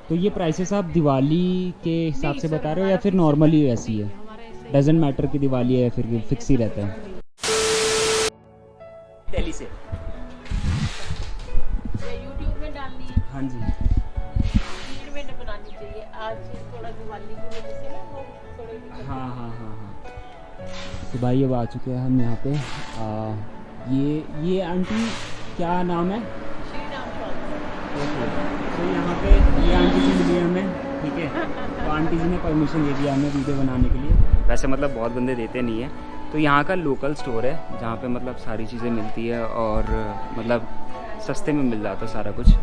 तो ये प्राइसेस आप दिवाली के हिसाब से बता रहे हो या फिर नॉर्मली ऐसी है? डजेंट मैटर कि दिवाली है या फिर फिक्स ही रहता है? दिल्ली से यूट्यूब में डालनी है, हाँ जी। भीड़ में न बनानी चाहिए। आज थोड़ा दिवाली की वजह से ना वो थोड़े हाँ हाँ हाँ हाँ। तो भाई अब आ चुके हैं हम यहाँ पे। ये आंटी क्या नाम है? श्री राम शॉप। ओके, तो यहाँ पे ये आंटी जी मिली हमें, ठीक है। तो आंटी जी ने परमिशन दे दिया हमें वीडियो बनाने के लिए। वैसे मतलब बहुत बंदे देते नहीं है। तो यहाँ का लोकल स्टोर है जहाँ पे मतलब सारी चीज़ें मिलती है और मतलब सस्ते में मिल जाता है सारा कुछ। तो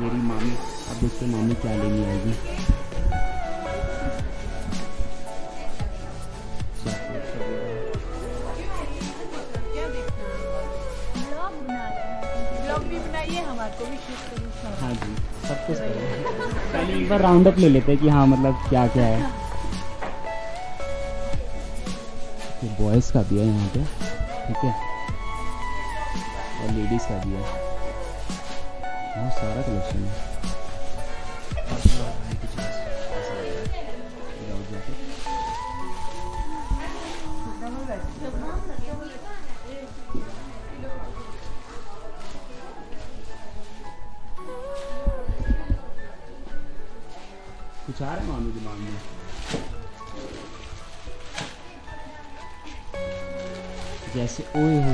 मेरी मामी, अब देखते मामी क्या लेनी आएगी। हाँ जी, सब कुछ पहले एक बार राउंड अप ले लेते हैं कि हाँ मतलब क्या क्या है। ये बॉयज़ का भी है यहाँ पे, ठीक है, और लेडीज़ का भी है। बहुत सारा कलेक्शन है। कुछ आ रहा है मामी दिमाग में? जैसे ओए हो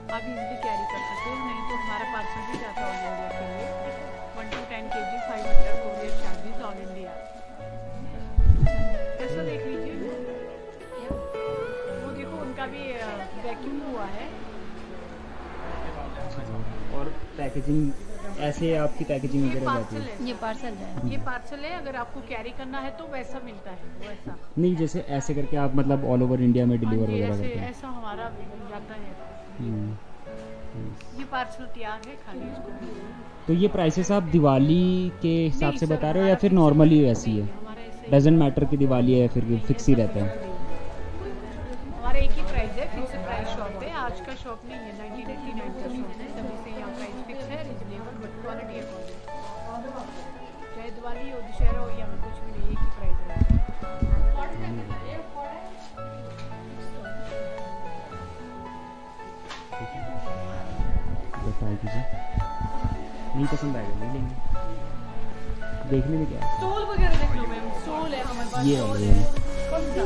आप इजीली कैरी कर सकते हो, नहीं तो हमारा पार्सल भी जाता है ऑल इंडिया के लिए। 1 to 10 kg 500 courier charges all India. ऐसा देख लीजिए, वो देखो उनका भी वैक्यूम हुआ है। और पैकेजिंग ऐसे आपकी पैकेजिंग ये वगैरह जाती पार्सल है? है, ये पार्सल है। अगर आपको कैरी करना है तो वैसा मिलता है, वैसा नहीं, जैसे ऐसे करके आप मतलब ऑल ओवर इंडिया में डिलीवर हाँ जी, वगैरह ऐसे करते हैं? ऐसा हमारा जाता है। ये पार्सल तैयार है, खाली इसको। तो ये प्राइसेस आप दिवाली के हिसाब से बता रहे हो या फिर नॉर्मली ऐसी है? डजेंट मैटर कि दिवाली है या फिर फिक्स ही रहता है? हमारा एक ही प्राइस है, फिक्स प्राइस शॉप है। आज का शॉप नहीं है, 1989 का शॉप है, तभी से यहाँ प्राइस फिक्स है, रिजनेबल बट क्वालिटी अकॉर्डिंग। चाहे दिवाली हो, दशहरा हो या में कुछ भी नहीं, एक ही प्राइस है। ट्राई कीजिए, नहीं पसंद आएगा नहीं लेंगे। देखने में क्या है? स्टोल वगैरह देख लो मैम, स्टोल है हमारे पास। ये स्टोल वाला है, है। कौन सा?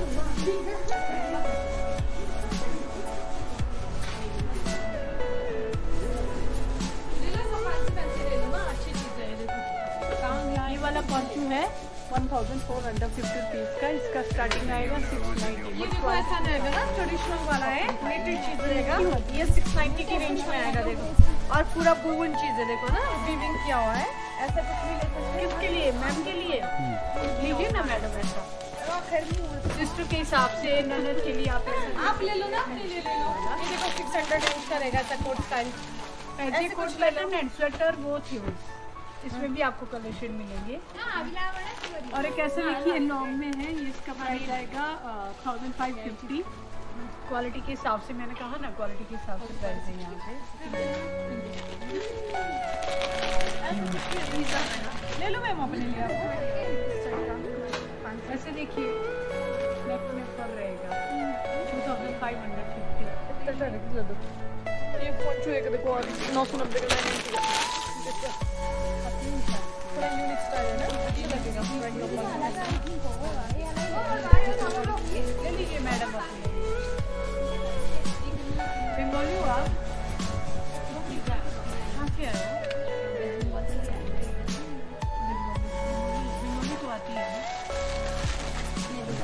ये वाला परफ्यूम है 1450 रुपीज़ का। इसका स्टार्टिंग आएगा 690। ये देखो ऐसा रहेगा ना, ट्रेडिशनल वाला है, नेटेड चीज रहेगा। ये 690 की रेंज में आएगा देखो, और पूरा वूवन चीज है, देखो ना वीविंग किया हुआ है। ऐसा कुछ भी ले सकते हैं। किसके लिए? मैम के लिए लीजिए ना मैडम, ऐसा सिस्टर के हिसाब से, ननद के लिए आप ले लो ना, ले लो। ये देखो 600 रेंज का रहेगा, ऐसा कोट स्टाइल। ऐसे कोट पैटर्न एंड स्वेटर वो थी, इसमें भी आपको कलर शेड मिलेंगे। और एक ऐसे देखिए लॉन्ग में है, ये इसका प्राइस आएगा 1550। क्वालिटी के हिसाब से, मैंने कहा ना क्वालिटी के हिसाब से प्राइस है यहाँ पे। ले लो मैम अपने लिए आपको। ऐसे देखिए नेक में ऊपर रहेगा 2550। ये फोन छुए के देखो, 990 का मैंने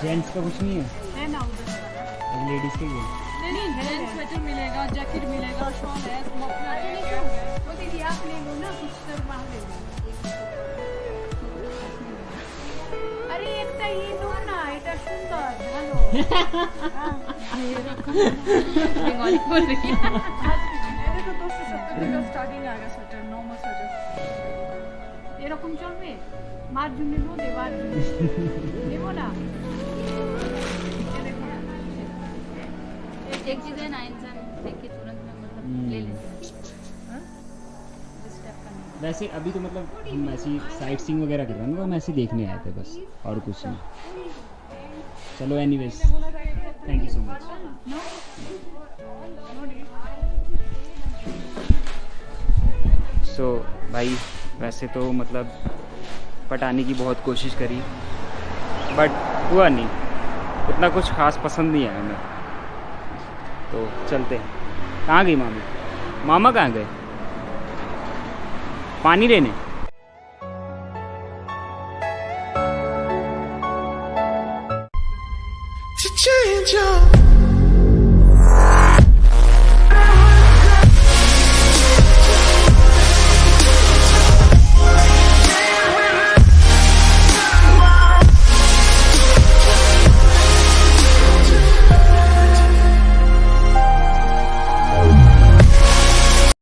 जेंट्स का कुछ नहीं है, है ना उधर वाला। लेडीज के लिए। नहीं जेंट्स स्वेटर मिलेगा, जैकेट मिलेगा, शॉल है, मफलर है। वो दीदी आप ले लो ना, कुछ सर वहाँ ले लो। अरे एक तो ये लो ना, এটা সুন্দর ভালো। बेंगली बोल रही है। এটা তো 270 থেকে স্টার্টিং আগে স্वेटर, নরমাল স্वेटर। এরকম চলবে? মার জন্য নেবো, দেবার জন্য নেবো না। ये देखो ना। एक चीज है ना, इंसान देख के तुरंत में मतलब ले लेते हैं। डिस्टर्ब करने वैसे अभी तो मतलब हम ऐसी साइट सीइंग वगैरह कर रहे हैं ना, तो हम ऐसे देखने आए थे बस, और कुछ नहीं। चलो anyways, thank you so much. So भाई वैसे तो मतलब पटाने की बहुत कोशिश करी, बट हुआ नहीं, उतना कुछ खास पसंद नहीं आया हमें। तो चलते हैं। कहाँ गई मामी? मामा कहाँ गए? पानी लेने? to change your